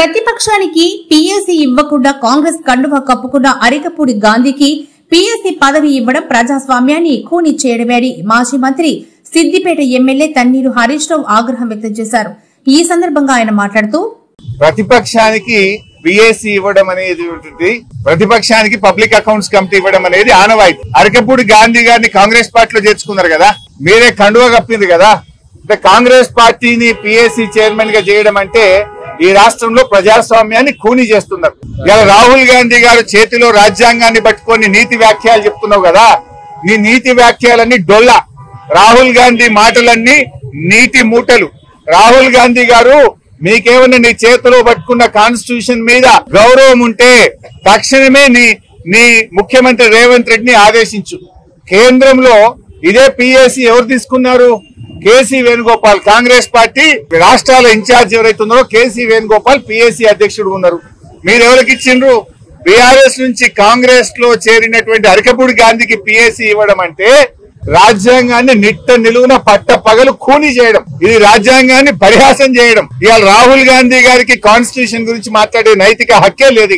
ప్రతిపక్షానికి పీఎస్సీ ఇవ్వకుండా కాంగ్రెస్ కండువా కప్పుకున్న అరికపూడి గాంధీకి పీఎస్సీ పదవి ఇవ్వడం ప్రజాస్వామ్యాన్ని ఖూనీ చేయడమేని మాజీ మంత్రి సిద్దిపేట ఎమ్మెల్యే తన్నీరు హరీష్ రావు ఆగ్రహం వ్యక్తం చేశారు. ఈ సందర్భంగా ఆయన మాట్లాడుతూ ప్రతిపక్షానికి పీఎస్సీ ఇవ్వడం అనేది ప్రతిపక్షానికి పబ్లిక్ అకౌంట్స్ కమిటీ ఇవ్వడం అనేది ఆనవాయితీ. అరికపూడి గాంధీ గారిని కాంగ్రెస్ పార్టీలో చేర్చుకున్నారు కదా, మీరే కండువా కప్పింది కదా. అంటే కాంగ్రెస్ పార్టీని పీఎస్సీ చైర్మన్ గా చేయడం అంటే ఈ రాష్ట్రంలో ప్రజాస్వామ్యాన్ని ఖూనీ చేస్తున్నారు. ఇలా రాహుల్ గాంధీ గారు చేతిలో రాజ్యాంగాన్ని పట్టుకొని నీతి వ్యాఖ్యలు చెప్తున్నావు కదా, నీ నీతి వ్యాఖ్యలన్నీ డొల్ల. రాహుల్ గాంధీ మాటలన్నీ నీటి మూటలు. రాహుల్ గాంధీ గారు, మీకేమన్నా నీ చేతిలో పట్టుకున్న కాన్స్టిట్యూషన్ మీద గౌరవం ఉంటే తక్షణమే నీ ముఖ్యమంత్రి రేవంత్ రెడ్డిని ఆదేశించు. కేంద్రంలో ఇదే పీఎస్సీ ఎవరు తీసుకున్నారు? కేసీ వేణుగోపాల్. కాంగ్రెస్ పార్టీ రాష్ట్రాల ఇన్ఛార్జ్ ఎవరైతే ఉన్నారో కేసీ వేణుగోపాల్ పీఎస్సీ అధ్యక్షుడు ఉన్నారు. మీరు ఎవరికి ఇచ్చిండ్రు? బీఆర్ఎస్ నుంచి కాంగ్రెస్ లో చేరినటువంటి అరికపూడి గాంధీకి పీఎస్సీ ఇవ్వడం అంటే రాజ్యాంగాన్ని నిట్ట నిలువున పట్ట పగలు ఖూనీ చేయడం, ఇది రాజ్యాంగాన్ని పరిహాసం చేయడం. ఇవాళ రాహుల్ గాంధీ గారికి కాన్స్టిట్యూషన్ గురించి మాట్లాడే నైతిక హక్కే లేదు.